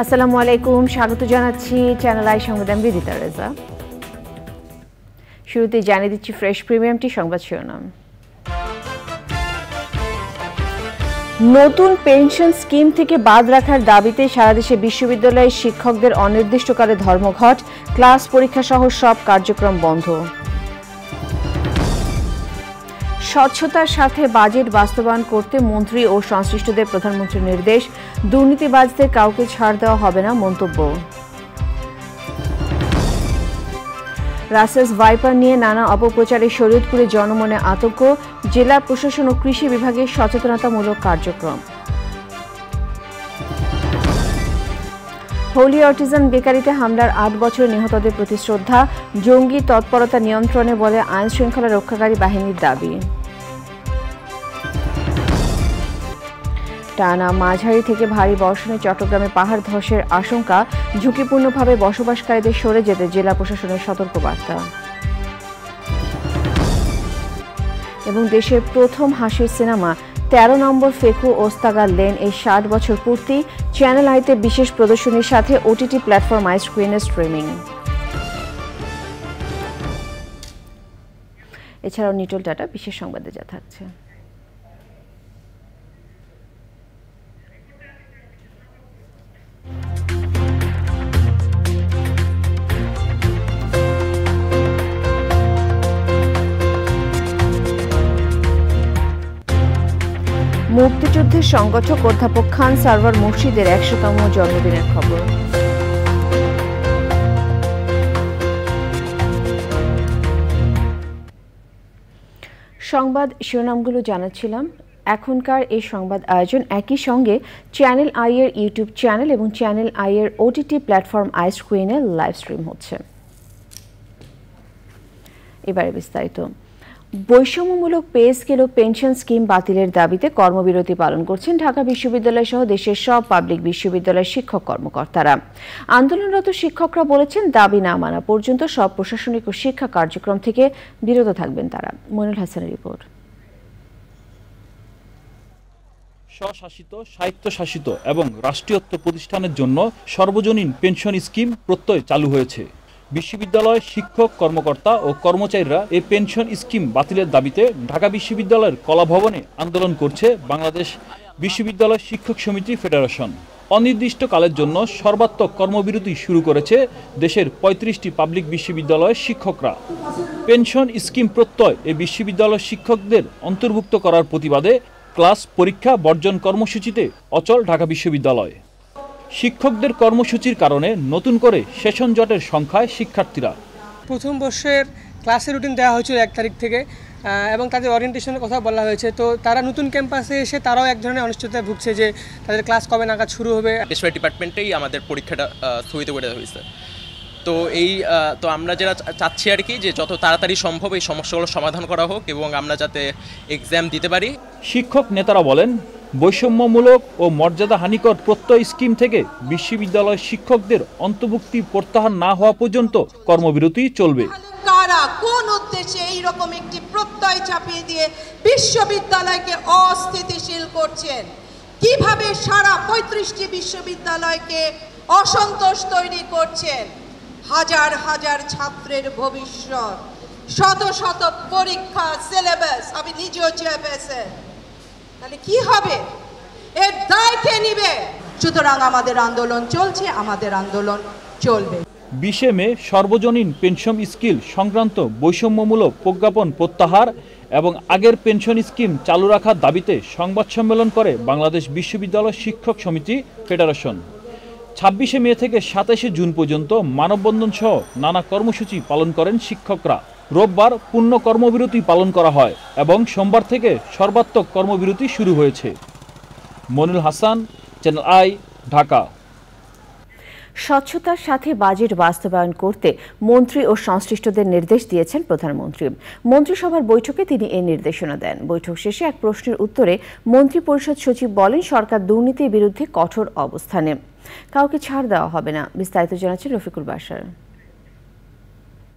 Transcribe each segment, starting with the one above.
আসসালামু আলাইকুম, স্বাগত জানাচ্ছি চ্যানেল আই সংবাদে আমি বিদিতা রেজা। শুরুতে জানিয়ে দিচ্ছি ফ্রেশ প্রিমিয়ামটি সংবাদ শিরোনাম। নতুন পেনশন স্কিম থেকে বাদ রাখার দাবিতে সারা দেশে বিশ্ববিদ্যালয়ের শিক্ষকদের অনির্দিষ্টকালে ধর্মঘট, ক্লাস পরীক্ষা সহ সব কার্যক্রম বন্ধ। স্বচ্ছতার সাথে বাজেট বাস্তবায়ন করতে মন্ত্রী ও সংশ্লিষ্টদের প্রধানমন্ত্রীর নির্দেশ, দুর্নীতিবাজদের কাউকে ছাড় দেওয়া হবে না মন্তব্য। রাসেলস ভাইপার নিয়ে নানা অপপ্রচারে শরীয়তপুরে জনমনে আতঙ্ক, জেলা প্রশাসন ও কৃষি বিভাগের সচেতনতামূলক কার্যক্রম। হোলি আর্টিজান বেকারিতে হামলার ৮ বছরের নিহতদের প্রতি শ্রদ্ধা, জঙ্গি তৎপরতা নিয়ন্ত্রণে বলে আইন শৃঙ্খলা রক্ষাকারী বাহিনীর দাবি। টানা মাঝারি থেকে ভারী বর্ষণে চট্টগ্রামে পাহাড় ধসের আশঙ্কা, ঝুঁকিপূর্ণভাবে বসবাসকারীদের সরে যেতে জেলা প্রশাসনের সতর্কবার্তা। এবং দেশের প্রথম হাসির সিনেমা ১৩ নম্বর ফেকু ওস্তাগার লেন এই ৬০ বছর পূর্তি, চ্যানেল আইতে বিশেষ প্রদর্শনীর সাথে ওটিটি প্ল্যাটফর্ম আই স্ক্রিনে স্ট্রিমিং। এছাড়াও নিটল ডাটা বিশেষ সংবাদে যা থাকছে। মুক্তিযুদ্ধের সংগঠক অধ্যাপক খান সারওয়ার মুর্শিদের ১০০তম জন্মদিনের খবর। সংবাদ শিরোনামগুলো জানাচ্ছিলাম। এখনকার এই সংবাদ আয়োজন একই সঙ্গে চ্যানেল আই এর ইউটিউব চ্যানেল এবং চ্যানেল আই এর ওটিটি প্ল্যাটফর্ম আই স্ক্রিনে লাইভ স্ট্রিম হচ্ছে। এবারে বিস্তারিত। বৈষম্যমূলক পে স্কেল ও পেনশন স্কিম বাতিলের দাবিতে কর্মবিরতি পালন করছেন ঢাকা বিশ্ববিদ্যালয় সহ দেশের সব পাবলিক বিশ্ববিদ্যালয়ের শিক্ষক কর্মকর্তারা। আন্দোলনরত শিক্ষকরা বলেছেন, দাবি না মানা পর্যন্ত সব প্রশাসনিক ও শিক্ষা কার্যক্রম থেকে বিরত থাকবেন তারা। মইনুল হাসানের রিপোর্ট। স্বশাসিত, স্বায়ত্তশাসিত এবং রাষ্ট্রীয়ত্ব প্রতিষ্ঠানের জন্য সর্বজনীন পেনশন স্কিম প্রত্যয় চালু হয়েছে। বিশ্ববিদ্যালয়ের শিক্ষক কর্মকর্তা ও কর্মচারীরা এই পেনশন স্কিম বাতিলের দাবিতে ঢাকা বিশ্ববিদ্যালয়ের কলাভবনে আন্দোলন করছে বাংলাদেশ বিশ্ববিদ্যালয় শিক্ষক সমিতি ফেডারেশন। অনির্দিষ্টকালের জন্য সর্বাত্মক কর্মবিরতি শুরু করেছে দেশের ৩৫টি পাবলিক বিশ্ববিদ্যালয়ের শিক্ষকরা। পেনশন স্কিম প্রত্যয় এই বিশ্ববিদ্যালয় শিক্ষকদের অন্তর্ভুক্ত করার প্রতিবাদে ক্লাস পরীক্ষা বর্জন কর্মসূচিতে অচল ঢাকা বিশ্ববিদ্যালয়। শিক্ষকদের কর্মসূচির কারণে নতুন করে সেশন জটের সংখ্যায় শিক্ষার্থীরা। প্রথম বর্ষের ক্লাসের রুটিন দেওয়া হয়েছিল ১ তারিখ থেকে এবং তাদের ওরিয়েন্টেশনের কথা বলা হয়েছে। তো তারা নতুন ক্যাম্পাসে এসে তারাও এক ধরনের অনিশ্চয়তায় ভুগছে যে তাদের ক্লাস কবে নাগাদ শুরু হবে। বেসরকারি ডিপার্টমেন্টেই আমাদের পরীক্ষাটা স্থগিত করে দেওয়া হয়েছে। তো আমরা যেটা চাচ্ছি আর কি, যে যত তাড়াতাড়ি সম্ভব এই সমস্যাগুলো সমাধান করা হোক এবং আমরা যাতে এক্সাম দিতে পারি। শিক্ষক নেতারা বলেন, বৈষম্যমূলক ও মর্যাদাহানিকর প্রত্যয় স্কিম থেকে বিশ্ববিদ্যালয় শিক্ষকদের অন্তর্ভুক্তি প্রত্যাহার না হওয়া পর্যন্ত কর্মবিরতি চলবে। কারা কোন উদ্দেশ্যে এইরকম একটি প্রত্যয় চাপিয়ে দিয়ে বিশ্ববিদ্যালয়কে অস্থিতিশীল করছেন? কিভাবে সারা ৩৫টি বিশ্ববিদ্যালয়কে অসন্তোষ তৈরি করছেন? হাজার হাজার ছাত্রের ভবিষ্যৎ, শত শত পরীক্ষা, সিলেবাস, আমি নিজেও চেয়ারপারসন, তাহলে কি হবে? এর দায় কে নিবে? সুতরাং আমাদের আন্দোলন চলছে, আমাদের আন্দোলন চলবে। ২০ মে সর্বজনীন পেনশন স্কিল সংক্রান্ত বৈষম্যমূলক প্রজ্ঞাপন প্রত্যাহার এবং আগের পেনশন স্কিম চালু রাখার দাবিতে সংবাদ সম্মেলন করে বাংলাদেশ বিশ্ববিদ্যালয় শিক্ষক সমিতি ফেডারেশন। ২৬ মে থেকে ২৭ জুন পর্যন্ত মানববন্ধন সহ নানা কর্মসূচি পালন করেন শিক্ষকরা। রোববার পূর্ণ কর্মবিরতি পালন করা হয় এবং সোমবার থেকে সর্বাত্মক কর্মবিরতি শুরু হয়েছে। Monirul Hasan, channel I, Dhaka. স্বচ্ছতার সাথে বাজেট বাস্তবায়ন করতে মন্ত্রী ও সংশ্লিষ্টদের নির্দেশ দিয়েছেন প্রধানমন্ত্রী। মন্ত্রিসভার বৈঠকে তিনি এই নির্দেশনা দেন। বৈঠক শেষে এক প্রশ্নের উত্তরে মন্ত্রিপরিষদ সচিব বলেন, সরকার দুর্নীতির বিরুদ্ধে কঠোর অবস্থানে, কাউকে ছাড় দেওয়া হবে না। বিস্তারিত জানাচ্ছেন রফিকুল বাশার।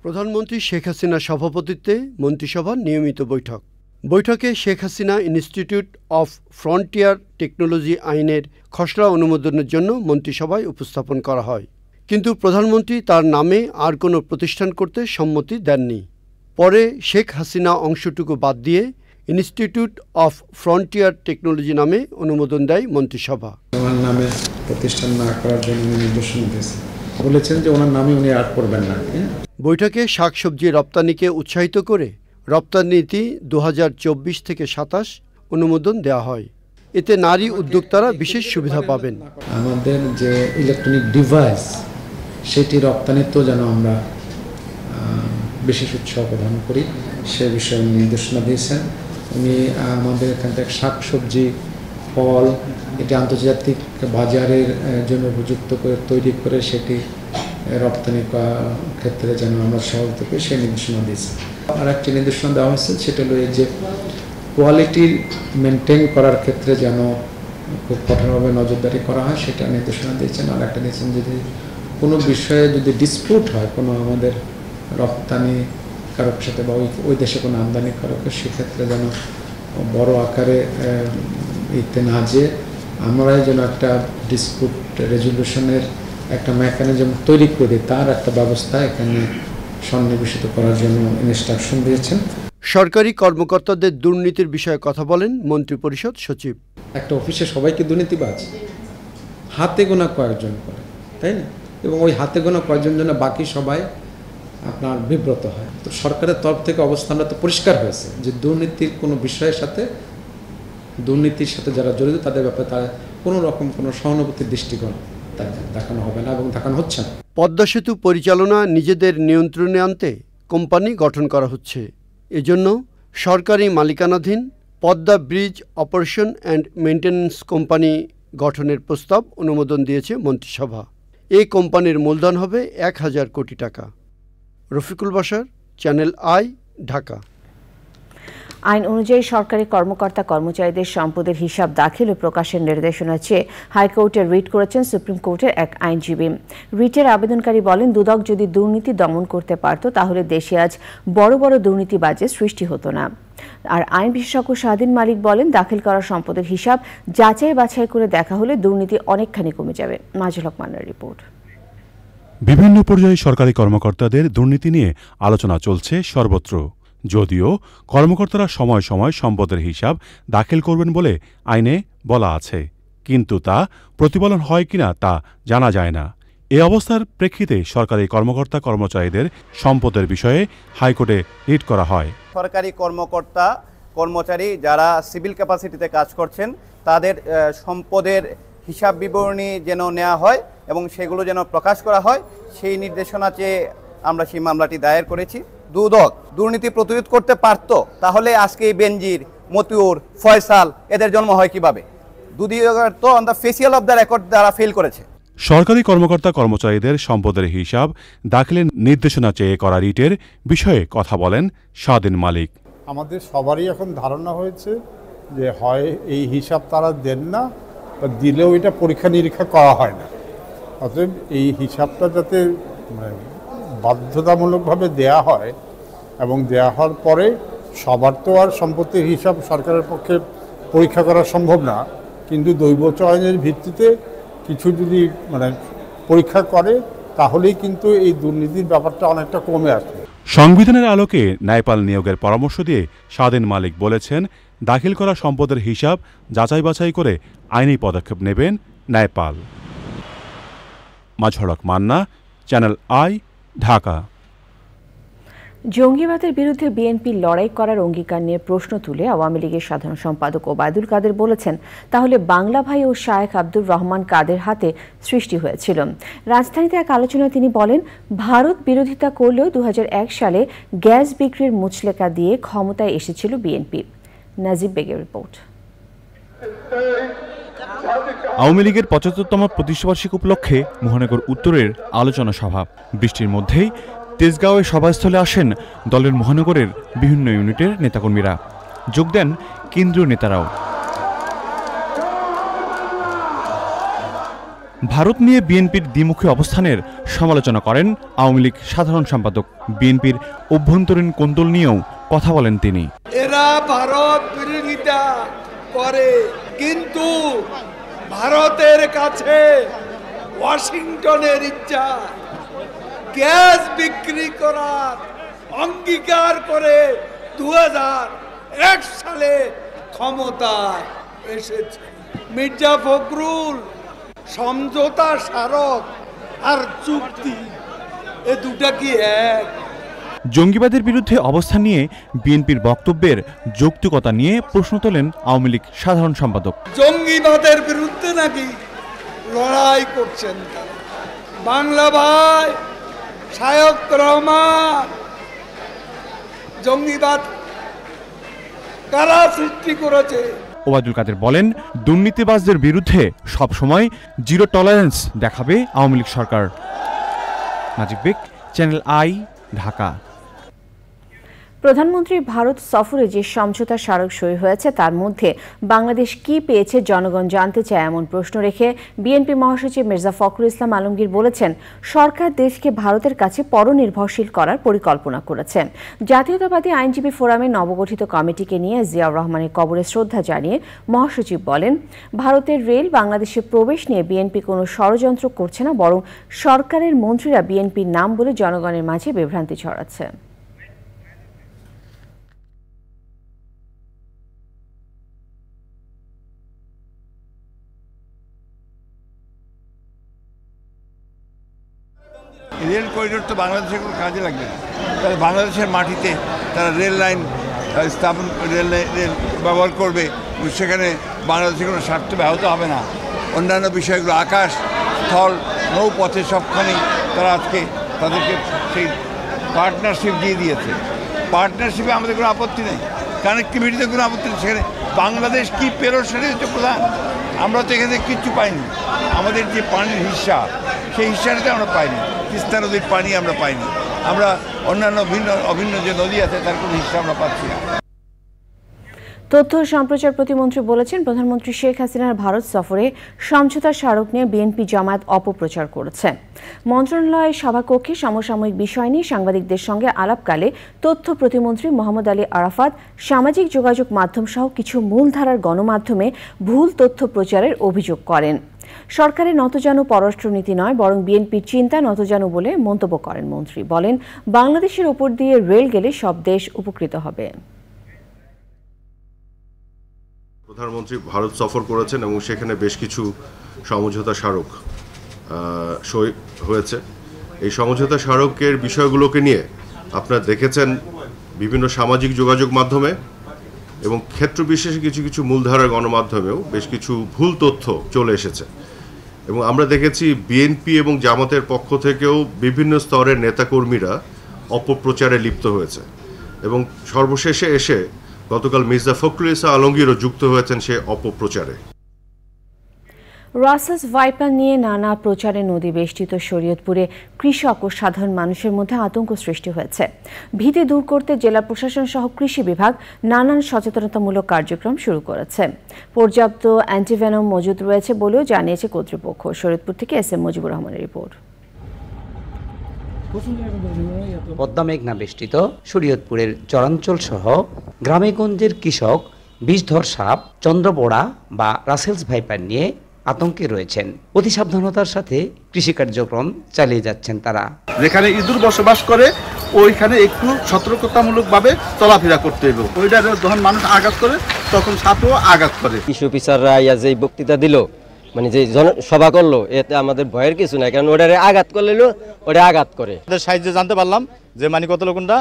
প্রধানমন্ত্রী শেখ হাসিনার সভাপতিত্বে মন্ত্রিসভার নিয়মিত বৈঠক। বৈঠকে Sheikh Hasina institute of frontier technology আইনের খসড়া অনুমোদনের জন্য মন্ত্রিসভায় উপস্থাপন করা হয়, কিন্তু প্রধানমন্ত্রী তার নামে আর কোনো প্রতিষ্ঠান করতে সম্মতি দেননি। পরে শেখ হাসিনা অংশটুকু বাদ দিয়ে ইনস্টিটিউট অফ ফ্রন্টিয়ার টেকনোলজি নামে অনুমোদন দেয় মন্ত্রিসভা। ওনার নামে প্রতিষ্ঠান না করার জন্য নির্দেশনা দিয়েছেন, বলেছেন যে ওনার নামে উনি আর করবেন না। বৈঠকে শাকসবজি রপ্তানিকে উৎসাহিত করে রপ্তানি নীতি 2024 থেকে 27 অনুমোদন দেওয়া হয়। এতে নারী উদ্যোক্তারা বিশেষ সুবিধা পাবেন। আমাদের যে ইলেকট্রনিক ডিভাইস সেটি রপ্তানিতেও যেন আমরা বিশেষ উৎসাহ প্রদান করি সে বিষয়ে নির্দেশনা দিয়েছেন। উনি আমাদের এখান থেকে শাকসবজি, ফল এটি আন্তর্জাতিক বাজারের জন্য উপযুক্ত করে তৈরি করে সেটি রপ্তানি ক্ষেত্রে যেন আমরা সহযোগিতা করি সেই নির্দেশনা দিয়েছে। আর একটি নির্দেশনা দেওয়া হয়েছে, সেটা হলো যে কোয়ালিটি মেনটেন করার ক্ষেত্রে যেন খুব কঠোরভাবে নজরদারি করা হয় সেটা নির্দেশনা দিয়েছেন। আর একটা দিয়েছেন যদি কোনো বিষয়ে যদি ডিসপিউট হয় কোনো আমাদের রপ্তানি কারকের সাথে বা ওই দেশে কোনো আমদানি কারকের, সেক্ষেত্রে যেন বড় আকারে এতে না যে আমরাই যেন একটা ডিসপিউট রেজলিউশনের একটা মেকানিজম তৈরি করে তার একটা ব্যবস্থা এখানে সন্নিবেশিত করার জন্য ইনস্ট্রাকশন দিয়েছেন। সরকারি কর্মকর্তাদের দুর্নীতির বিষয়ে কথা বলেন মন্ত্রিপরিষদ সচিব। একটা অফিসে সবাইকে দুর্নীতিবাজ হাতে গোনা কয়েকজন করে, তাই না? এবং ওই হাতে গোনা কয়েকজন জন্য বাকি সবাই আপনার বিব্রত হয়। তো সরকারের তরফ থেকে অবস্থানটা তো পরিষ্কার হয়েছে যে দুর্নীতির কোনো বিষয়ের সাথে, দুর্নীতির সাথে যারা জড়িত তাদের ব্যাপারে তারা কোনো রকম কোনো সহানুভূতির দৃষ্টিকোণ দেখানো হবে না এবং দেখানো হচ্ছে না। পদ্মা সেতু পরিচালনা নিজেদের নিয়ন্ত্রণে আনতে কোম্পানি গঠন করা হচ্ছে। এজন্য সরকারি মালিকানাধীন Padma bridge operation and maintenance company গঠনের প্রস্তাব অনুমোদন দিয়েছে মন্ত্রিসভা। এই কোম্পানির মূলধন হবে 1000 কোটি টাকা। Rafiqul Bashar, channel I, Dhaka. আইন অনুযায়ী সরকারি কর্মকর্তা কর্মচারীদের সম্পদের হিসাব দাখিল ও প্রকাশের নির্দেশনা চেয়ে হাইকোর্টে রিট করেছেন সুপ্রিম কোর্টের এক আইনজীবী। রিটের আবেদনকারী বলেন, দুদক যদি দুর্নীতি দমন করতে পারত তাহলে দেশে আজ বড় বড় দুর্নীতিবাজের সৃষ্টি হতো না। আর আইন বিশেষজ্ঞ স্বাধীন মালিক বলেন, দাখিল করা সম্পদের হিসাব যাচাই বাছাই করে দেখা হলে দুর্নীতি অনেকখানি কমে যাবে। মাজুল হক মান্নার রিপোর্ট। বিভিন্ন পর্যায়ে সরকারি কর্মকর্তাদের দুর্নীতি নিয়ে আলোচনা চলছে সর্বত্র। যদিও কর্মকর্তারা সময় সময় সম্পদের হিসাব দাখিল করবেন বলে আইনে বলা আছে, কিন্তু তা প্রতিপালন হয় কিনা তা জানা যায় না। এ অবস্থার প্রেক্ষিতে সরকারি কর্মকর্তা কর্মচারীদের সম্পদের বিষয়ে হাইকোর্টে রিট করা হয়। সরকারি কর্মকর্তা কর্মচারী যারা সিভিল ক্যাপাসিটিতে কাজ করছেন তাদের সম্পদের হিসাব বিবরণী যেন নেওয়া হয় এবং সেগুলো যেন প্রকাশ করা হয়, সেই নির্দেশনা চেয়ে আমরা সেই মামলাটি দায়ের করেছি। দুদক দুর্নীতি প্রতিরোধ করতে পারত তাহলে আজকে এই বেনজির, মতিউর, ফয়সাল এদের জন্ম হয় কিভাবে? দুদক তো on the facial of the record দ্বারা ফেল করেছে। সরকারি কর্মকর্তা কর্মচারীদের সম্পদের হিসাব দাখিলের নির্দেশনা চেয়ে করা রিটের বিষয়ে কথা বলেন স্বাধীন মালিক। আমাদের সবারই এখন ধারণা হয়েছে যে হয় এই হিসাব তারা দেন না, বা দিলেও এটা পরীক্ষা নিরীক্ষা করা হয় না। অতএব এই হিসাবটা যাতে বাধ্যতামূলকভাবে দেয়া হয় এবং দেয়া হওয়ার পরে সবার তো আর সম্পত্তির হিসাব সরকারের পক্ষে পরীক্ষা করা সম্ভব না, কিন্তু দৈব চয়নের ভিত্তিতে কিছু যদি পরীক্ষা করে তাহলেই কিন্তু এই দুর্নীতির ব্যাপারটা অনেকটা কমে আসবে। সংবিধানের আলোকে ন্যায়পাল নিয়োগের পরামর্শ দিয়ে স্বাধীন মালিক বলেছেন, দাখিল করা সম্পদের হিসাব যাচাই বাছাই করে আইনি পদক্ষেপ নেবেন ন্যায়পাল। মাজুল হক মান্না, চ্যানেল আই, ঢাকা। জঙ্গিবাদের বিরুদ্ধে বিএনপির লড়াই করার অঙ্গীকার নিয়ে প্রশ্ন তুলে আওয়ামী লীগের সাধারণ সম্পাদক ওবায়দুল কাদের বলেছেন, তাহলে বাংলা ভাই ও শায়েখ আব্দুর রহমান কাদের হাতে সৃষ্টি হয়েছিল। রাজধানীতে এক আলোচনায় তিনি বলেন, ভারত বিরোধিতা করলেও 2001 সালে গ্যাস বিক্রির মুচলেকা দিয়ে ক্ষমতায় এসেছিল বিএনপি। নাজিব বেগের রিপোর্ট। আওয়ামী লীগের 75তম প্রতিষ্ঠাবার্ষিকী উপলক্ষে মহানগর উত্তরের আলোচনা সভা। বৃষ্টির মধ্যেই তেজগাঁওয়ে সভাস্থলে আসেন দলের মহানগরের বিভিন্ন ইউনিটের নেতাকর্মীরা, যোগ দেন কেন্দ্রীয় নেতারাও। ভারত নিয়ে বিএনপির দ্বিমুখী অবস্থানের সমালোচনা করেন আওয়ামী লীগ সাধারণ সম্পাদক। বিএনপির অভ্যন্তরীণ কোন্দল নিয়েও কথা বলেন তিনি। এরা ভারত বিরোধিতা করে, কিন্তু ভারতের কাছে ওয়াশিংটনের ইচ্ছা গ্যাস বিক্রি করার অঙ্গীকার করে 2001 সালে ক্ষমতায় এসেছে। মির্জা ফখরুল সমঝোতা স্মারক আর চুক্তি এ দুটা কি এক? জঙ্গিবাদের বিরুদ্ধে অবস্থান নিয়ে বিএনপির বক্তব্যের যৌক্তিকতা নিয়ে প্রশ্ন তোলেন আওয়ামী লীগ সাধারণ সম্পাদক। জঙ্গিবাদের বিরুদ্ধে নাকি লড়াই করছেন তারা। বাংলা ভাই শায়ক রহমান জঙ্গিবাদ কারা সৃষ্টি করেছে? ওবায়দুল কাদের বলেন, দুর্নীতিবাজদের বিরুদ্ধে সবসময় জিরো টলারেন্স দেখাবে আওয়ামী লীগ সরকার। নাজিব বেগ, চ্যানেল আই, ঢাকা। প্রধানমন্ত্রীর ভারত সফরে যে সমঝোতা স্মারক সই হয়েছে তার মধ্যে বাংলাদেশ কি পেয়েছে জনগণ জানতে চায় এমন প্রশ্ন রেখে বিএনপি মহাসচিব মির্জা ফখরুল ইসলাম আলমগীর বলেছেন, সরকার দেশকে ভারতের কাছে পরনির্ভরশীল করার পরিকল্পনা করেছে। জাতীয়তাবাদী আইনজীবী ফোরামের নবগঠিত কমিটিকে নিয়ে জিয়াউর রহমানের কবরে শ্রদ্ধা জানিয়ে মহাসচিব বলেন, ভারতের রেল বাংলাদেশে প্রবেশ নিয়ে বিএনপি কোনো ষড়যন্ত্র করছে না, বরং সরকারের মন্ত্রীরা বিএনপির নাম বলে জনগণের মাঝে বিভ্রান্তি ছড়াচ্ছে। রেল করিডোর তো বাংলাদেশের কোনো কাজে লাগবে না, তাহলে বাংলাদেশের মাটিতে তারা রেল লাইন স্থাপন রেল ব্যবহার করবে, সেখানে বাংলাদেশের কোনো স্বার্থ ব্যাহত হবে না। অন্যান্য বিষয়গুলো আকাশ, স্থল, নৌপথে সবখানেই তারা আজকে তাদেরকে সেই পার্টনারশিপ দিয়ে দিয়েছে। পার্টনারশিপে আমাদের কোনো আপত্তি নেই, কানেক্টিভিটিতে কোনো আপত্তি নেই। সেখানে বাংলাদেশ কী পেল সেটাই হচ্ছে প্রধান। আমরা তো এখানে কিচ্ছু পাইনি, আমাদের যে পানির হিস্সা সেই হিস্সাটাতে আমরা পাইনি। তিস্তা নদীর পানি আমরা পাইনি, আমরা অন্যান্য অভিন্ন যে নদী আছে তার কোনো হিস্সা আমরা পাচ্ছি না। তথ্য ও সম্প্রচার প্রতিমন্ত্রী বলেছেন, প্রধানমন্ত্রী শেখ হাসিনার ভারত সফরে সমঝোতা স্মারক নিয়ে বিএনপি জামায়াত অপপ্রচার করেছে। মন্ত্রণালয়ের সভাকক্ষে সমসাময়িক বিষয় নিয়ে সাংবাদিকদের সঙ্গে আলাপকালে তথ্য প্রতিমন্ত্রী মোহাম্মদ আলী আরাফাত সামাজিক যোগাযোগ মাধ্যম সহ কিছু মূলধারার গণমাধ্যমে ভুল তথ্য প্রচারের অভিযোগ করেন। সরকারের নতজানু পররাষ্ট্রনীতি নয়, বরং বিএনপির চিন্তা নতজানু বলে মন্তব্য করেন মন্ত্রী। বলেন, বাংলাদেশের ওপর দিয়ে রেল গেলে সব দেশ উপকৃত হবে। প্রধানমন্ত্রী ভারত সফর করেছেন এবং সেখানে বেশ কিছু সমঝোতা স্মারক সই হয়েছে। এই সমঝোতা স্মারকের বিষয়গুলোকে নিয়ে আপনারা দেখেছেন বিভিন্ন সামাজিক যোগাযোগ মাধ্যমে এবং ক্ষেত্র বিশেষে কিছু কিছু মূলধারার গণমাধ্যমেও বেশ কিছু ভুল তথ্য চলে এসেছে এবং আমরা দেখেছি বিএনপি এবং জামাতের পক্ষ থেকেও বিভিন্ন স্তরের নেতাকর্মীরা অপপ্রচারে লিপ্ত হয়েছে এবং সর্বশেষে এসে গতকাল মির্জা ফখরুল ইসলাম আলমগীরও যুক্ত হয়েছেন সে অপপ্রচারে। রাসেলস ভাইপার নিয়ে নানা প্রচারে নদী বেষ্টিত শরীয়তপুরে কৃষক ও সাধারণ মানুষের মধ্যে আতঙ্ক সৃষ্টি হয়েছে। ভীতি দূর করতে জেলা প্রশাসন সহ কৃষি বিভাগ নানান সচেতনতামূলক কার্যক্রম শুরু করেছে। পর্যাপ্ত অ্যান্টিভেনম মজুদ রয়েছে বলেও জানিয়েছে কর্তৃপক্ষ। শরীয়তপুর থেকে এস এম মুজিবুর রহমানের রিপোর্ট। পদ্মা মেঘনা বেষ্টিত শরীয়তপুরের চরাঞ্চল সহ গ্রামেগঞ্জের কৃষক বিষধর সাপ, চন্দ্রবোড়া বা রাসেলস ভাইপার নিয়ে আতঙ্কে রয়েছেন। অতি সাবধানতার সাথে কৃষি কার্যক্রম চালিয়ে যাচ্ছেন তারা। যেখানে ইঁদুর বসবাস করে ওইখানে একটু সতর্কতামূলকভাবে চলাফেরা করতে হবে। ওইটা যখন মানুষ আঘাত করে তখন সাপও আঘাত করে। কৃষি অফিসাররা যে বক্তৃতা দিল, মানে যে সভা করলো, এতে আমাদের ভয়ের কিছু নাই, কারণ ওটারে আঘাত করলে ওটা আঘাত করে। সাহায্যে জানতে পারলাম যে কত লোকটা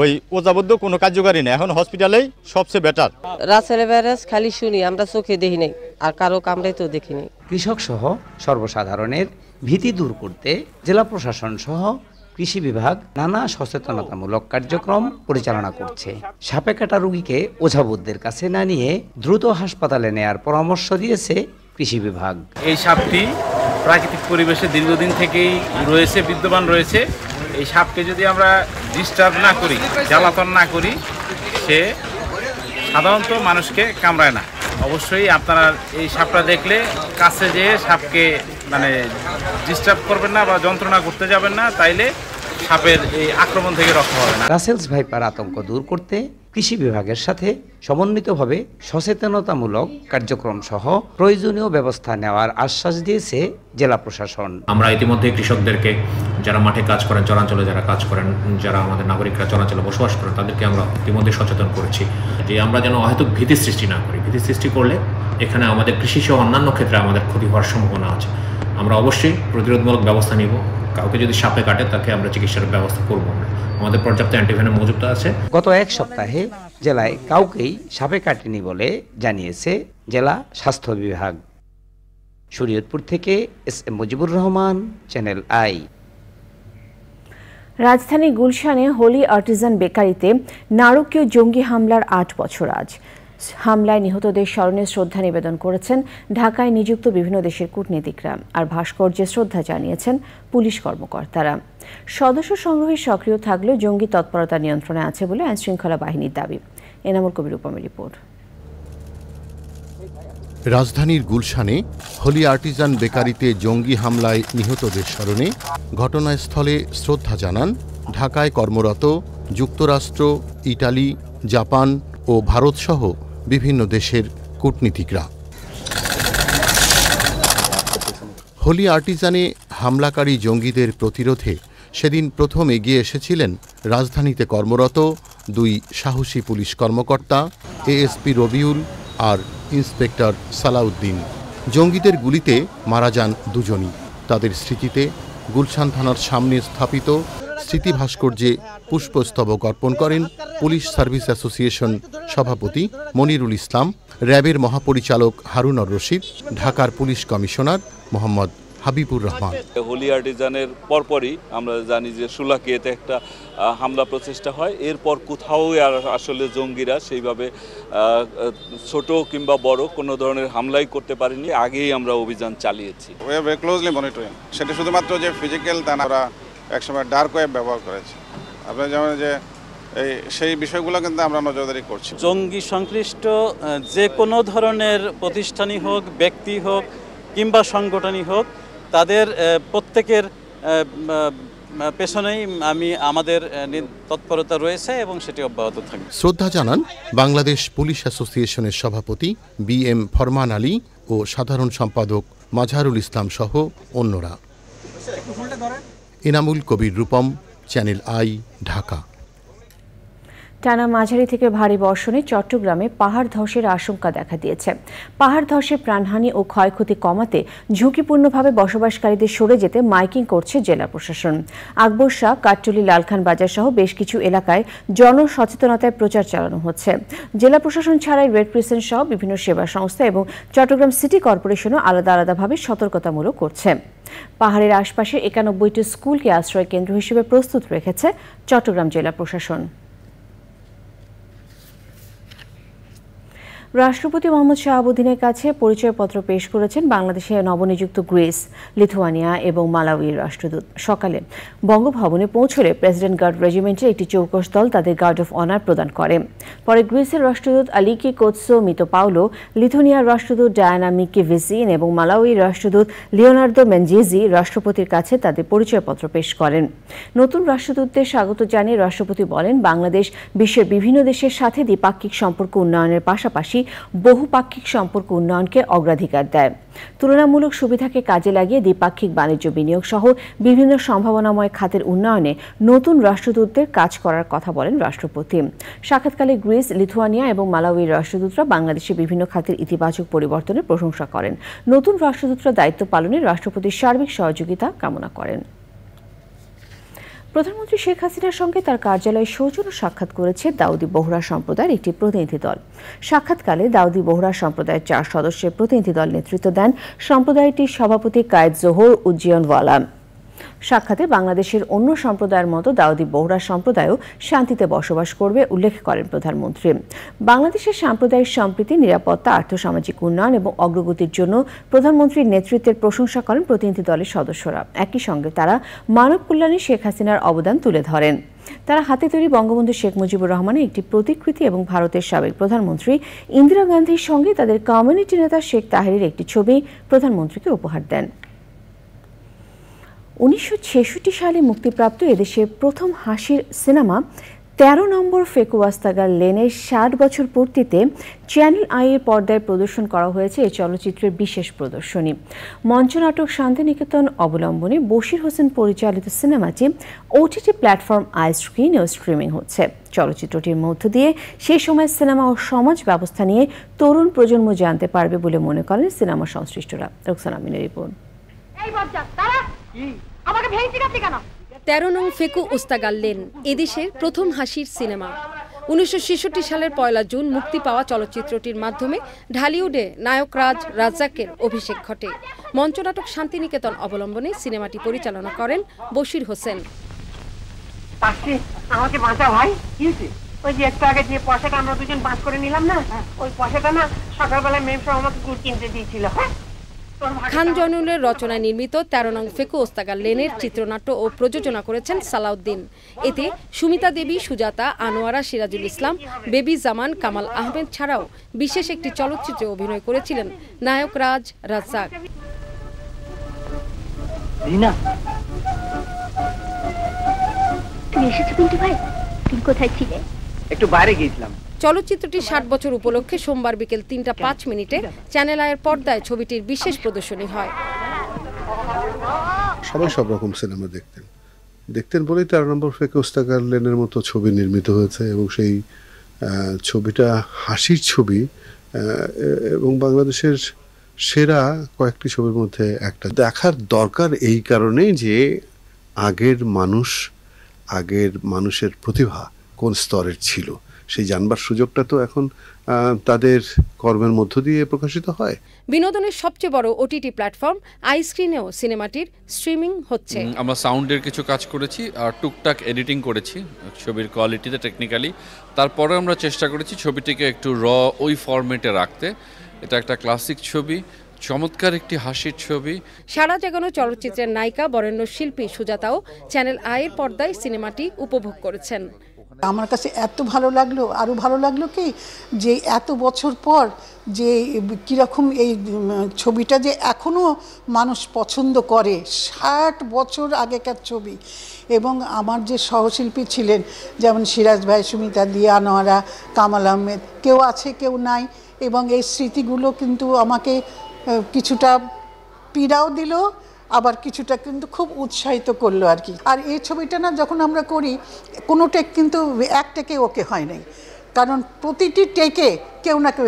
ওই ওজাবদ্ধ কোনো কার্যকারী নেই, এখন হসপিটালেই সবচেয়ে বেটার। রাসেল ভাইরাস খালি শুনি, আমরা চোখে দেখি নাই, আর কারো কামড়াই তো দেখি নাই। কৃষক সহ সর্বসাধারণের ভীতি দূর করতে জেলা প্রশাসন সহ কৃষি বিভাগ নানা সচেতনতামূলক কার্যক্রম পরিচালনা করছে। সাপে কাটা রোগীকে ওঝাবুদ্ধের কাছে না নিয়ে দ্রুত হাসপাতালে নেয়ার পরামর্শ দিয়েছে কৃষি বিভাগ। এই সাপটি প্রাকৃতিক পরিবেশে দীর্ঘদিন থেকেই রয়েছে, বিদ্যমান রয়েছে। এই সাপকে যদি আমরা ডিস্টার্ব না করি, জ্বালাতন না করি, সে সাধারণত মানুষকে কামড়ায় না। অবশ্যই আপনারা এই সাপটা দেখলে কাছে যেয়ে সাপকে ডিস্টার্ব করবেন না বা যন্ত্রণা করতে যাবেন না, তাইলে সাপের এই আক্রমণ থেকে রক্ষা হবে না। রাসেলস ভাইপার আতঙ্ক দূর করতে কৃষি বিভাগের সাথে সমন্বিতভাবে সচেতনতামূলক কার্যক্রম সহ প্রয়োজনীয় ব্যবস্থা নেওয়ার আশ্বাস দিয়েছে জেলা প্রশাসন। আমরা ইতিমধ্যে কৃষকদেরকে, যারা মাঠে কাজ করেন, চরাঞ্চলে যারা কাজ করেন, যারা আমাদের নাগরিকরা চরাঞ্চলে বসবাস করেন, তাদেরকে আমরা ইতিমধ্যে সচেতন করেছি যে আমরা যেন অহেতুক ভীতি সৃষ্টি না করি। ভীতি সৃষ্টি করলে এখানে আমাদের কৃষি সহ অন্যান্য ক্ষেত্রে আমাদের ক্ষতি হওয়ার সম্ভাবনা আছে। আমরা অবশ্যই প্রতিরোধমূলক ব্যবস্থা নিব। কাউকে যদি সাপে কাটে তাকে আমরা চিকিৎসার ব্যবস্থা করব। আমাদের পর্যাপ্ত অ্যান্টিভেনম মজুত আছে। গত এক সপ্তাহে জেলায় কাউকেই সাপে কাটেনি বলে জানিয়েছে জেলা স্বাস্থ্য বিভাগ। শরীয়তপুর থেকে SM. Mujibur Rahman, channel I. রাজধানী গুলশানে হোলি আর্টিজান বেকারিতে নারকীয় জঙ্গি হামলার ৮ বছর আজ। হামলায় নিহতদের স্মরণে শ্রদ্ধা নিবেদন করেছেন ঢাকায় নিযুক্ত বিভিন্ন দেশের কূটনীতিকরা, আর ভাস্কর্যে শ্রদ্ধা জানিয়েছেন পুলিশ কর্মকর্তারা। সদস্য সংগ্রহে সক্রিয় থাকলেও জঙ্গি তৎপরতা নিয়ন্ত্রণে আছে বলে আইনশৃঙ্খলা বাহিনীর দাবি। এনামুল কবির উপমের রিপোর্ট। রাজধানীর গুলশানে হোলি আর্টিজান বেকারিতে জঙ্গি হামলায় নিহতদের স্মরণে ঘটনাস্থলে শ্রদ্ধা জানান ঢাকায় কর্মরত যুক্তরাষ্ট্র, ইটালি, জাপান ও ভারতসহ বিভিন্ন দেশের কূটনীতিকরা। হোলি আর্টিজানে হামলাকারী জঙ্গিদের প্রতিরোধে সেদিন প্রথম এগিয়ে এসেছিলেন রাজধানীতে কর্মরত 2 সাহসী পুলিশ কর্মকর্তা, এএসপি রবিউল আর ইন্সপেক্টর সালাউদ্দিন। জঙ্গিদের গুলিতে মারা যান দুজনই। তাদের স্মৃতিতে গুলশান থানার সামনে স্থাপিত স্মৃতি ভাস্কর্যে পুষ্পস্তবক অর্পণ করেন পুলিশ সার্ভিস অ্যাসোসিয়েশন সভাপতি মনিরুল ইসলাম, র্যাবের মহাপরিচালক হারুনর রশিদ, ঢাকার পুলিশ কমিশনার মোহাম্মদ হাবিবুর রহমান। হোলি আর্টিজানের পরপরই আমরা জানি যে সুলাকিয়াতে একটা হামলা প্রচেষ্টা হয়। এরপর কোথাও আর আসলে জঙ্গিরা সেইভাবে ছোট কিংবা বড় কোনো ধরনের হামলাই করতে পারেনি। আগেই আমরা অভিযান চালিয়েছি। We are very closely monitoring. সেটা শুধুমাত্র যে ফিজিক্যাল তা না, আমরা একসময় ডার্ক ওয়েব ব্যবহার করেছি। আপনারা জানেন যে সেই বিষয়গুলো কিন্তু আমরা নজরদারি করছি। জঙ্গি সংশ্লিষ্ট যে কোনো ধরনের প্রতিষ্ঠানই হোক, ব্যক্তি হোক কিংবা সংগঠনই হোক, তাদের প্রত্যেকের পেছনেই আমাদের তৎপরতা রয়েছে এবং সেটি অব্যাহত থাকবে। শ্রদ্ধা জানান বাংলাদেশ পুলিশ অ্যাসোসিয়েশনের সভাপতি BM ফরমান আলী ও সাধারণ সম্পাদক মাজহারুল ইসলাম সহ অন্যরা। Enamul Kabir Rupam, channel I, Dhaka. টানা মাঝারি থেকে ভারী বর্ষণে চট্টগ্রামে পাহাড় ধসের আশঙ্কা দেখা দিয়েছে। পাহাড় ধসে প্রাণহানি ও ক্ষয়ক্ষতি কমাতে ঝুঁকিপূর্ণভাবে বসবাসকারীদের সরে যেতে মাইকিং করছে জেলা প্রশাসন। আকবর শাহ, কাট্টলি, লালখান বাজার সহ বেশ কিছু এলাকায় জনসচেতনতায় প্রচার চালানো হচ্ছে। জেলা প্রশাসন ছাড়াই রেড ক্রিসেন্ট সহ বিভিন্ন সেবা সংস্থা এবং চট্টগ্রাম সিটি কর্পোরেশনও আলাদা আলাদাভাবে সতর্কতামূলক করছে। পাহাড়ের আশপাশে 91টি স্কুলকে আশ্রয় কেন্দ্র হিসেবে প্রস্তুত রেখেছে চট্টগ্রাম জেলা প্রশাসন। রাষ্ট্রপতি মোহাম্মদ শাহাবুদ্দিনের কাছে পরিচয়পত্র পেশ করেছেন বাংলাদেশে নবনিযুক্ত গ্রিস, লিথুয়ানিয়া এবং মালাউইর রাষ্ট্রদূত। সকালে বঙ্গভবনে পৌঁছলে প্রেসিডেন্ট গার্ড রেজিমেন্টের একটি চৌকস দল তাদের গার্ড অফ অনার প্রদান করে। পরে গ্রিসের রাষ্ট্রদূত আলিকি কোৎসো মিতোপাউলো, লিথুয়ানিয়ার রাষ্ট্রদূত ডায়ানা মিকিভিসিন এবং মালাউইর রাষ্ট্রদূত লিওনার্দো মেনজেজি রাষ্ট্রপতির কাছে তাদের পরিচয়পত্র পেশ করেন। নতুন রাষ্ট্রদূতদের স্বাগত জানিয়ে রাষ্ট্রপতি বলেন, বাংলাদেশ বিশ্বের বিভিন্ন দেশের সাথে দ্বিপাক্ষিক সম্পর্ক উন্নয়নের পাশাপাশি বহুপাক্ষিক সম্পর্ক উন্নয়নকে অগ্রাধিকার দেয়। তুলনামূলক সুবিধাকে কাজে লাগিয়ে দ্বিপাক্ষিক বাণিজ্য বিনিয়োগ সহ বিভিন্ন সম্ভাবনাময় খাতের উন্নয়নে নতুন রাষ্ট্রদূতদের কাজ করার কথা বলেন রাষ্ট্রপতি। সাক্ষাৎকালে গ্রিস, লিথুয়ানিয়া এবং মালাউইর রাষ্ট্রদূতরা বাংলাদেশের বিভিন্ন খাতের ইতিবাচক পরিবর্তনের প্রশংসা করেন। নতুন রাষ্ট্রদূতরা দায়িত্ব পালনে রাষ্ট্রপতির সার্বিক সহযোগিতা কামনা করেন। প্রধানমন্ত্রী শেখ হাসিনার সঙ্গে তার কার্যালয়ে সৌজন্য সাক্ষাৎ করেছে দাউদি বোহরা সম্প্রদায়ের একটি প্রতিনিধি দল। সাক্ষাৎকালে দাউদি বোহরা সম্প্রদায়ের 4 সদস্যের প্রতিনিধি দল নেতৃত্ব দেন সম্প্রদায়টির সভাপতি কায়েদ জোহর উজ্জীয়নওয়ালা। সাক্ষাতে বাংলাদেশের অন্য সম্প্রদায়ের মতো দাউদি বোহরা সম্প্রদায়ও শান্তিতে বসবাস করবে উল্লেখ করেন প্রধানমন্ত্রী। বাংলাদেশের সাম্প্রদায়িক সম্প্রীতি, নিরাপত্তা, আর্থসামাজিক উন্নয়ন এবং অগ্রগতির জন্য প্রধানমন্ত্রীর নেতৃত্বের প্রশংসা করেন প্রতিনিধি দলের সদস্যরা। একই সঙ্গে তারা মানব কল্যাণে শেখ হাসিনার অবদান তুলে ধরেন। তারা হাতে তৈরি বঙ্গবন্ধু শেখ মুজিবুর রহমানের একটি প্রতিকৃতি এবং ভারতের সাবেক প্রধানমন্ত্রী ইন্দিরা গান্ধীর সঙ্গে তাদের কমিউনিটি নেতা শেখ তাহেরের একটি ছবি প্রধানমন্ত্রীকে উপহার দেন। 1966 সালে মুক্তিপ্রাপ্ত এদেশের প্রথম হাসির সিনেমা 13 নম্বর ফেকু ওয়াস্তাগার লেনের 60 বছর পূর্তিতে চ্যানেল আই এর পর্দায় প্রদর্শন করা হয়েছে এই চলচ্চিত্রের বিশেষ প্রদর্শনী। মঞ্চনাটক শান্তিনিকেতন অবলম্বনে বশির হোসেন পরিচালিত সিনেমাটি ওটিটি প্ল্যাটফর্ম আইস্ক্রিন ও স্ট্রিমিং হচ্ছে। চলচ্চিত্রটির মধ্য দিয়ে সেই সময় সিনেমা ও সমাজ ব্যবস্থা নিয়ে তরুণ প্রজন্ম জানতে পারবে বলে মনে করেন সিনেমা সংশ্লিষ্টরা। রোকসানা আমিনের রিপোর্ট। 13 নং ফেকু ওস্তাগার লেন এদেশের প্রথম হাসির সিনেমা। 1966 সালের 1 জুন মুক্তি পাওয়া চলচ্চিত্রটির মাধ্যমে ঢালিউডে নায়ক রাজ্জাকের অভিষেক ঘটে। মঞ্চনাটক শান্তিনিকেতন অবলম্বনে সিনেমাটি পরিচালনা করেন বশির হোসেন। আমাকে বাঁচা ভাই, কি হয়েছে? ওই যে একটু আগে যে পয়সাটা আমরা দুজন বাঁচ করে নিলাম না, ওই পয়সাটা না সকালবেলায় মেম সাহেব আমাকে গুড় কিনতে দিয়েছিল। খান জয়নুলের রচনায় নির্মিত 13 নং ফেকু ওস্তাগার লেনের চিত্রনাট্য ও প্রযোজনা করেছেন সালাউদ্দিন। এতে সুমিতা দেবী, সুজাতা, আনোয়ারা, সিরাজুল ইসলাম, বেবি জামান, কামাল আহমেদ ছাড়াও বিশেষ একটি চলচ্চিত্রে অভিনয় করেছিলেন নায়ক রাজ্জাক। একটু বাইরে গিয়েছিলাম। চলচ্চিত্রটি 60 বছর উপলক্ষে সোমবার বিকেল 3:05 চ্যানেল আইয়ের পর্দায় ছবিটির বিশেষ প্রদর্শনী হয়। সবাই সব রকম সিনেমা দেখতেন বলেই 13 নম্বর ফেকু ওস্তাগার লেনের মতো ছবি নির্মিত হয়েছে এবং সেই ছবিটা হাসির ছবি এবং বাংলাদেশের সেরা কয়েকটি ছবির মধ্যে একটা। দেখার দরকার এই কারণেই যে আগের মানুষের প্রতিভা কোন স্তরের ছিল সেই জানবার সুযোগটা তো এখন তাদের কর্মের মধ্য দিয়ে প্রকাশিত হয়। বিনোদনের সবচেয়ে বড় ওটিটি প্ল্যাটফর্ম আইস্ক্রিনেও সিনেমাটির স্ট্রিমিং হচ্ছে। আমরা সাউন্ডের কিছু কাজ করেছি আর টুকটাক এডিটিং করেছি ছবির কোয়ালিটিতে টেকনিক্যালি। তারপরে আমরা চেষ্টা করেছি ছবিটিকে একটু ওই ফরম্যাটে রাখতে। এটা একটা ক্লাসিক ছবি, চমৎকার একটি হাসির ছবি। সারা জাগানো চলচ্চিত্রের নায়িকা বরেণ্য শিল্পী সুজাতাও চ্যানেল আইয়ের পর্দায় সিনেমাটি উপভোগ করেছেন। আমার কাছে এত ভালো লাগলো, আরও ভালো লাগলো কি যে এত বছর পর যে কীরকম এই ছবিটা যে এখনও মানুষ পছন্দ করে, 60 বছর আগেকার ছবি। এবং আমার যে সহশিল্পী ছিলেন যেমন সিরাজ ভাই, সুমিতা দি, আনোয়ারা, কামাল আহমেদ, কেউ আছে কেউ নাই, এবং এই স্মৃতিগুলো কিন্তু আমাকে কিছুটা পীড়াও দিল, আবার কিছুটা কিন্তু খুব উৎসাহিত করলো আর কি। আর এই ছবিটা না যখন আমরা করি কোনো টেক কিন্তু এক টেকে ওকে হয় নাই, কারণ প্রতিটি টেকে কেউ না কেউ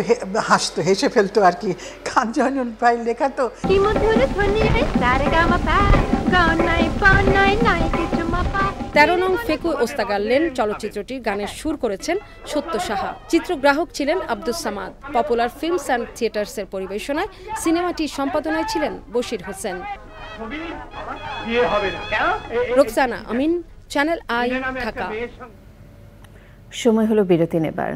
হাসতো, হেসে ফেলতো আর কি। খান জয়নুল ভাই লেখা তো। 13 নং ফেকু ওস্তাগার লেন চলচ্চিত্রটির গানের সুর করেছেন সত্য সাহা। চিত্রগ্রাহক ছিলেন Abdus Samad. Popular films and থিয়েটার্সের পরিবেশনায় সিনেমাটির সম্পাদনায় ছিলেন বশির হোসেন। Roksana Amin, channel I, Dhaka. সময় হলো বিরতি নেবার।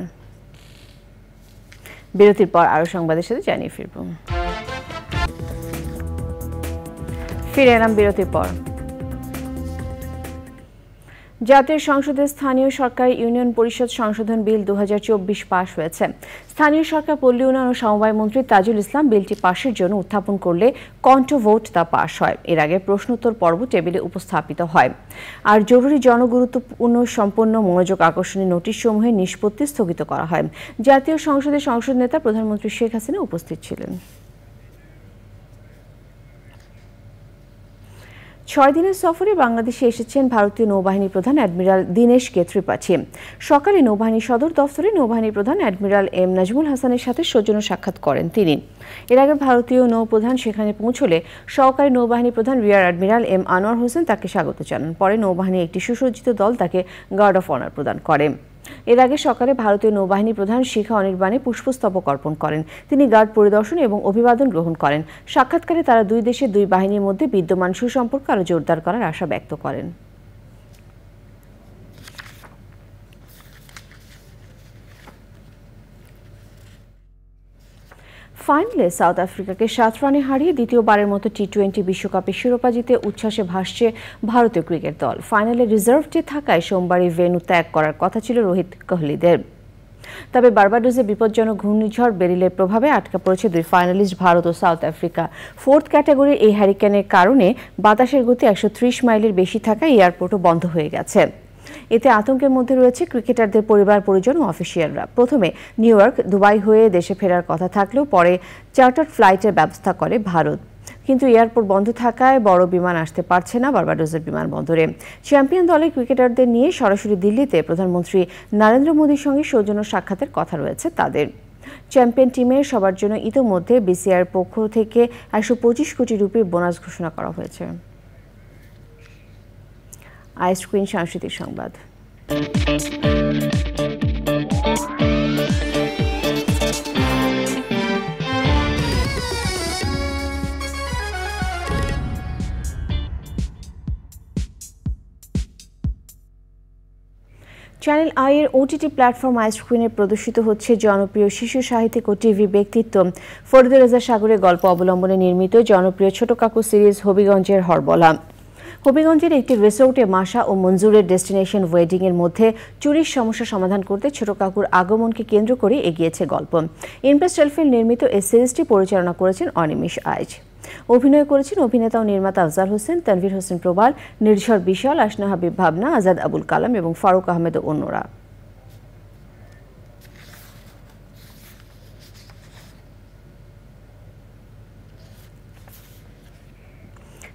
বিরতির পর আরো সংবাদের সাথে জানিয়ে ফিরব। ফিরে এলাম বিরতির পর। জাতীয় সংসদে স্থানীয় সরকার ইউনিয়ন পরিষদ সংশোধন বিল 2024 পাশ হয়েছে। স্থানীয় সরকার, পল্লী উন্নয়ন ও সমবায় মন্ত্রী তাজুল ইসলাম বিলটি পাশের জন্য উত্থাপন করলে কণ্ঠ ভোট তা পাশ হয়। এর আগে প্রশ্নোত্তর পর্ব টেবিলে উপস্থাপিত হয়। আর জরুরি জনগুরুত্বপূর্ণ সম্পন্ন মনোযোগ আকর্ষণী নোটিশ সমূহের নিষ্পত্তি স্থগিত করা হয়। জাতীয় সংসদের সংসদ নেতা প্রধানমন্ত্রী শেখ হাসিনা উপস্থিত ছিলেন। 6 দিনের সফরে বাংলাদেশে এসেছেন ভারতীয় নৌবাহিনী প্রধান অ্যাডমিরাল দীনেশ কে ত্রিপাঠী। সকালে নৌবাহিনী সদর দফতরে নৌবাহিনী প্রধান অ্যাডমিরাল এম নাজমুল হাসানের সাথে সৌজন্য সাক্ষাৎ করেন তিনি। এর আগে ভারতীয় নৌপ্রধান সেখানে পৌঁছলে সহকারী নৌবাহিনী প্রধান rear admiral M Anwar Hossain তাকে স্বাগত জানান। পরে নৌবাহিনীর একটি সুসজ্জিত দল তাকে গার্ড অফ অনার প্রদান করে। এর আগে সকালে ভারতীয় নৌবাহিনী প্রধান শিখা অনির্বাণে পুষ্পস্তবক অর্পণ করেন। তিনি গার্ড পরিদর্শন এবং অভিবাদন গ্রহণ করেন। সাক্ষাৎকারে তারা দুই দেশের দুই বাহিনীর মধ্যে বিদ্যমান সুসম্পর্ক আরও জোরদার করার আশা ব্যক্ত করেন। ফাইনালে সাউথ আফ্রিকাকে 7 রানে হারিয়ে দ্বিতীয়বারের মতো টি-20 বিশ্বকাপের শিরোপা জিতে উচ্ছ্বাসে ভাসছে ভারতীয় ক্রিকেট দল। ফাইনালে রিজার্ভে থাকায় সোমবারই ভেন্যু ত্যাগ করার কথা ছিল রোহিত কোহলিদের। তবে বার্বাডোসে বিপজ্জনক ঘূর্ণিঝড় বেরিলের প্রভাবে আটকা পড়েছে দুই ফাইনালিস্ট ভারত ও সাউথ আফ্রিকা। ফোর্থ ক্যাটাগরির এই হ্যারিকেনের কারণে বাতাসের গতি 130 মাইলের বেশি থাকায় এয়ারপোর্টও বন্ধ হয়ে গেছে। এতে আতঙ্কের মধ্যে রয়েছে ক্রিকেটারদের পরিবার পরিজন ও অফিসিয়ালরা। প্রথমে নিউ ইয়র্ক, দুবাই হয়ে দেশে ফেরার কথা থাকলেও পরে চার্টার ফ্লাইটের ব্যবস্থা করে ভারত। কিন্তু এয়ারপোর্ট বন্ধ থাকায় বড় বিমান আসতে পারছে না বার্বাডোসের বিমানবন্দরে। চ্যাম্পিয়ন দলের ক্রিকেটারদের নিয়ে সরাসরি দিল্লিতে প্রধানমন্ত্রী নরেন্দ্র মোদীর সঙ্গে সৌজন্য সাক্ষাতের কথা রয়েছে তাদের। চ্যাম্পিয়ন টিমের সবার জন্য ইতোমধ্যে বিসিআইয়ের পক্ষ থেকে 125 কোটি রুপির বোনাস ঘোষণা করা হয়েছে। আইস্ক্রিন সাংস্কৃতিক সংবাদ। চ্যানেল আই এর ওটিটি প্ল্যাটফর্ম আইস্ক্রিনে প্রদর্শিত হচ্ছে জনপ্রিয় শিশু সাহিত্যিক ও টিভি ব্যক্তিত্ব ফরিদুর রেজা সাগরের গল্প অবলম্বনে নির্মিত জনপ্রিয় ছোট কাকু সিরিজ হবিগঞ্জের হরবলা। হবিগঞ্জের একটি রিসোর্টে মাসা ও মঞ্জুরের ডেস্টিনেশন ওয়েডিং এর মধ্যে চুরির সমস্যা সমাধান করতে ছোট কাকুর আগমনকে কেন্দ্র করে এগিয়েছে গল্প। ইমপ্রেস টেলিফিল্ম নির্মিত এই সিরিজটি পরিচালনা করেছেন অনিমেষ আইচ। অভিনয় করেছেন অভিনেতা ও নির্মাতা আফজাল হোসেন, তানভীর হোসেন প্রবাল, নির্ঝর বিশাল, আসনা হাবিব ভাবনা, আজাদ আবুল কালাম এবং ফারুক আহমেদ ও অন্যরা।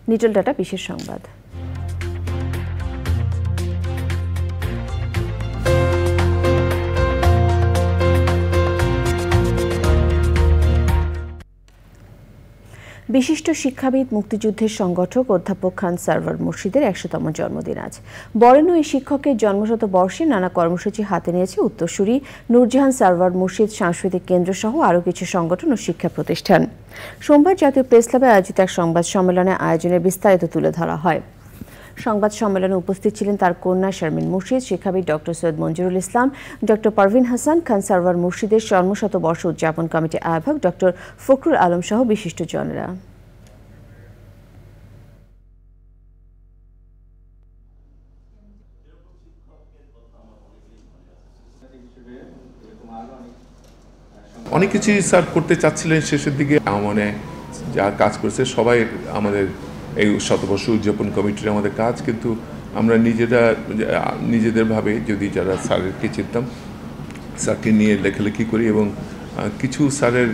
নিটল ডাটা বিশেষ সংবাদ। বিশিষ্ট শিক্ষাবিদ মুক্তিযুদ্ধের সংগঠক অধ্যাপক খান সারওয়ার মুর্শিদের 100তম জন্মদিন আজ। বরেণ্য এই শিক্ষকের জন্মশত বর্ষে নানা কর্মসূচি হাতে নিয়েছে উত্তরসূরি নূরজাহান সারওয়ার মুর্শিদ সাংস্কৃতিক কেন্দ্র সহ আরও কিছু সংগঠন ও শিক্ষা প্রতিষ্ঠান। সোমবার জাতীয় প্রেস ক্লাবে আয়োজিত এক সংবাদ সম্মেলনে আয়োজনের বিস্তারিত তুলে ধরা হয়। সংবাদ সম্মেলনে উপস্থিত ছিলেন তার কন্যা শারমিন মুর্শিদ, শিক্ষাবিদ ডক্টর সৈয়দ মঞ্জুরুল ইসলাম, ডক্টর পারভিন হাসান, খান সারওয়ার মুর্শিদের জন্মশতবর্ষ উদযাপন কমিটি আহ্বায়ক ডক্টর ফখরুল আলম সহ বিশিষ্টজনেরা। অনেক কিছুই স্যার করতে চাচ্ছিলেন শেষের দিকে। মানে যা কাজ করেছে সবাই আমাদের এই শতবর্ষ উদযাপন কমিটির আমাদের কাজ, কিন্তু আমরা নিজেদের ভাবে যদি যারা স্যারকে চিনতাম স্যারকে নিয়ে লেখালেখি করি এবং কিছু স্যারের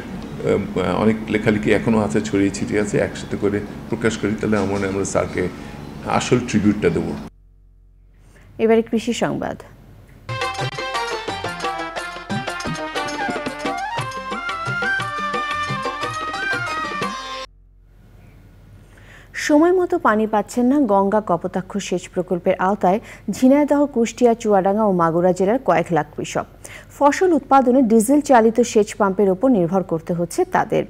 অনেক লেখালেখি এখনও আছে, ছড়িয়ে ছিটিয়ে আছে, একসাথে করে প্রকাশ করি, তাহলে আমরা স্যারকে আসল ট্রিবিউটটা দেব। এবারে কৃষি সংবাদ। সময় মতো পানি পাচ্ছেন না গঙ্গা কপোতাক্ষ সেচ প্রকল্পের আওতায় ঝিনাইদহ, কুষ্টিয়া, চুয়াডাঙ্গা ও মাগুরা জেলার কয়েক লাখ কৃষক। ফসল উৎপাদনে ডিজেল চালিত সেচ পাম্পের উপর নির্ভর করতে হচ্ছে তাদের।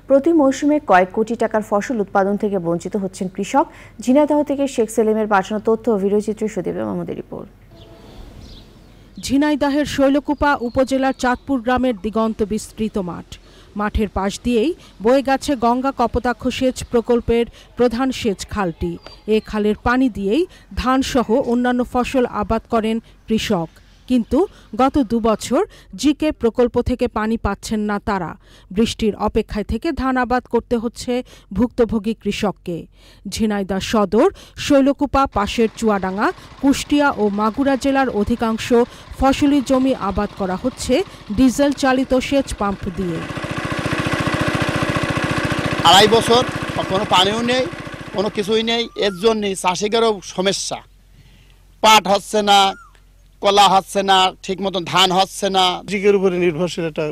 প্রতি মৌসুমে কয়েক কোটি টাকার ফসল উৎপাদন থেকে বঞ্চিত হচ্ছেন কৃষক। ঝিনাইদহ থেকে শেখ সেলিমের পাঠানো তথ্য ও ভিডিওচিত্র সুদীপ মাহমুদের রিপোর্ট। ঝিনাইদহের শৈলকুপা উপজেলার চাঁদপুর গ্রামের দিগন্ত বিস্তৃত মাঠের পাশ দিয়েই বয়ে গেছে গঙ্গা কপোতাক্ষ সেচ প্রকল্পের প্রধান সেচ খালটি। এ খালের পানি দিয়েই ধানসহ অন্যান্য ফসল আবাদ করেন কৃষক। কিন্তু গত 2 বছর জিকে প্রকল্প থেকে পানি পাচ্ছেন না তারা। বৃষ্টির অপেক্ষায় থেকে ধান আবাদ করতে হচ্ছে ভুক্তভোগী কৃষককে। ঝিনাইদহ সদর, শৈলকুপা, পাশের চুয়াডাঙ্গা, কুষ্টিয়া ও মাগুরা জেলার অধিকাংশ ফসলি জমি আবাদ করা হচ্ছে ডিজেল চালিত সেচ পাম্প দিয়ে। 2.5 বছর কোনো পানিও নেই, কোনো কিছুই নেই। এর জন্যই চাষিদেরও সমস্যা। পাট হচ্ছে না, কলা হচ্ছে না, ঠিক মতন ধান হচ্ছে না। জিকের উপরে নির্ভরশীল, এটা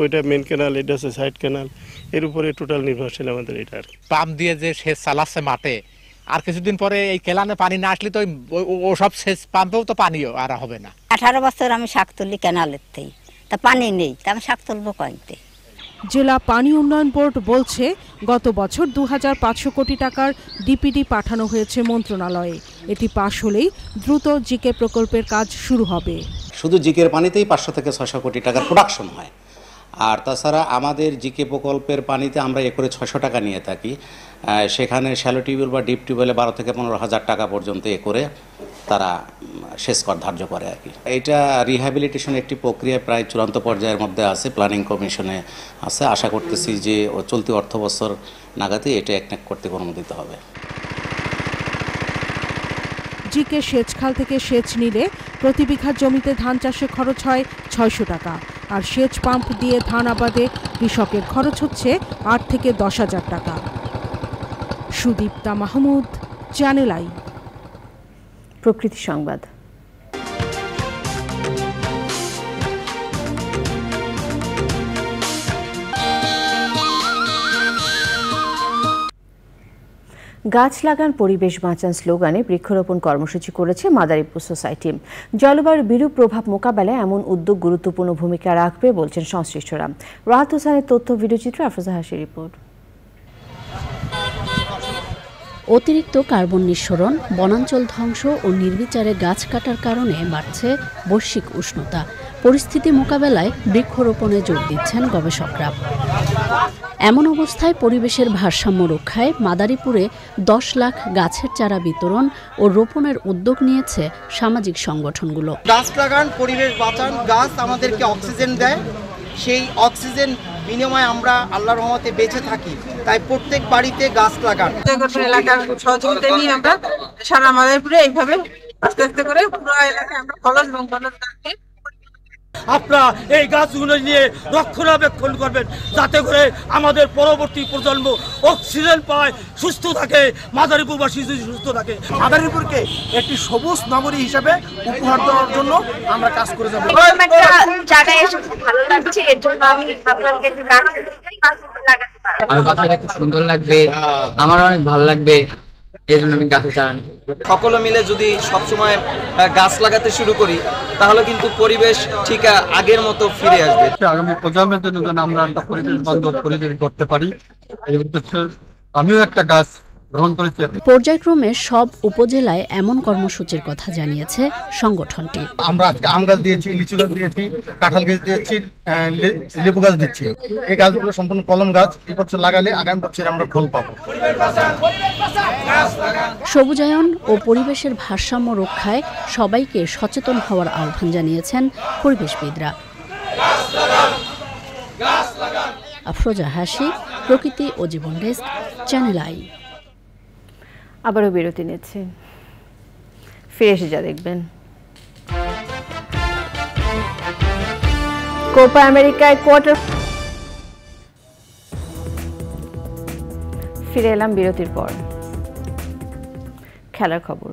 ওইটা মেন ক্যানাল, এটা হচ্ছে সাইড ক্যানাল, এর উপরে টোটাল নির্ভরশীল আমাদের এটা। আর পাম্প দিয়ে যে সেচ চালাচ্ছে মাঠে, আর কিছুদিন পরে এই কেলানে পানি না আসলে তো ও সব সেচ পাম্পেও তো পানিও আর হবে না। 18 বছর আমি শাক তুলি ক্যানালের থেকে, তা পানি নেই, তা আমি শাক তুলবো কইতে। জেলা পানি উন্নয়ন বোর্ড বলছে গত বছর 2500 কোটি টাকার ডিপিডি পাঠানো হয়েছে মন্ত্রণালয়ে। এটি পাশ হলেই দ্রুত জিকে প্রকল্পের কাজ শুরু হবে। শুধু জিকের পানিতেই 500 থেকে 600 কোটি টাকার প্রোডাকশন হয়। আর তাছাড়া আমাদের জিকে প্রকল্পের পানিতে আমরা একরে 600 টাকা নিয়ে থাকি। সেখানে শ্যালো টিউবওয়েল বা ডিপ টিউবওয়েলে 12 থেকে 15 হাজার টাকা পর্যন্ত একরে। তারা সেচ কর ধার্য করে আর কি। এটা রিহ্যাবিলিটেশন একটি প্রক্রিয়া প্রায় চূড়ান্ত পর্যায়ের মধ্যে আছে, প্ল্যানিং কমিশনে আছে। আশা করতেছি যে চলতি অর্থ বছর নাগাদই এটা একনেক করতে অনুমোদিত হবে। জিকে সেচ খাল থেকে সেচ নিলে প্রতি বিঘা জমিতে ধান চাষে খরচ হয় 600 টাকা, আর সেচ পাম্প দিয়ে ধান আবাদে কৃষকের খরচ হচ্ছে 8 থেকে 10,000 টাকা। Sudipta Mahmud, channel I. প্রকৃতি সংবাদ। গাছ লাগান পরিবেশ বাঁচান স্লোগানে বৃক্ষরোপণ কর্মসূচি করেছে মাদারীপুর সোসাইটি। জলবায়ুর বিরূপ প্রভাব মোকাবেলায় এমন উদ্যোগ গুরুত্বপূর্ণ ভূমিকা রাখবে বলছেন সংশ্লিষ্টরা। রাহাত হোসেনের তথ্য ভিডিওচিত্র, আফরোজা হাসির রিপোর্ট। অতিরিক্ত কার্বন নিঃসরণ, বনাঞ্চল ধ্বংস ও নির্বিচারে গাছ কাটার কারণে বাড়ছে বৈশ্বিক উষ্ণতা। পরিস্থিতি মোকাবেলায় বৃক্ষরোপণে জোর দিচ্ছেন গবেষকরা। এমন অবস্থায় পরিবেশের ভারসাম্য রক্ষায় মাদারীপুরে 10 লাখ গাছের চারা বিতরণ ও রোপণের উদ্যোগ নিয়েছে সামাজিক সংগঠনগুলো। গাছ লাগান, পরিবেশ বাঁচান। গাছ আমাদেরকে অক্সিজেন দেয়, সেই অক্সিজেন বিনিময়ে আমরা আল্লাহর রহমতে বেঁচে থাকি। তাই প্রত্যেক বাড়িতে গাছ লাগান। এলাকার সহযোগিতা নিয়ে আমরা সারা মাদারীপুরে এইভাবে আস্তে আস্তে করে পুরো এলাকায় আমরা ফলস এবং বনজ গাছকে আপনারা এই গাছগুলো নিয়ে রক্ষণাবেক্ষণ করবেন, যাতে করে আমাদের পরবর্তী প্রজন্ম অক্সিজেন পায়, সুস্থ থাকে, মাদারীপুরবাসী সুস্থ থাকে। মাদারীপুরকে একটি সবুজ নগরী হিসেবে উপহার দেওয়ার জন্য আমরা কাজ করে যাব। খুব সুন্দর লাগবে, আমার অনেক ভালো লাগবে, এই জন্য আমি গাছে চারা নিই। সকলে মিলে যদি সবসময় গাছ লাগাতে শুরু করি তাহলে কিন্তু পরিবেশ ঠিক আগের মতো ফিরে আসবে। আগামী প্রজন্মের জন্য যেন আমরা একটা পরিবেশ বান্ধব পরিবেশ করতে পারি, এই উদ্দেশ্যে আমিও একটা গাছ গ্রহণ করেছি। পর্যায়ক্রমে সব উপজেলায় এমন কর্মসূচির কথা জানিয়েছে সংগঠনটি। আমরা আম গাছ দিয়েছি, লিচু গাছ দিয়েছি, কাঁঠাল গাছ দিয়েছি, লেবু গাছ দিচ্ছি। এই গাছগুলো সম্পূর্ণ কলম গাছ, এই বছর লাগালে আগামী বছর আমরা ফল পাবো। সবুজায়ন ও পরিবেশের ভারসাম্য রক্ষায় সবাইকে সচেতন হওয়ার আহ্বান জানিয়েছেন পরিবেশবিদরা। আফরোজা হাসি, প্রকৃতি ও জীবন ডেস্ক, চ্যানেল আই। আবারও বিরতি নিচ্ছে, ফিরে এসে যা দেখবেন। কোপা আমেরিকায় কোয়ার্টার, ফিরে এলাম বিরতির পর। খেলার খবর।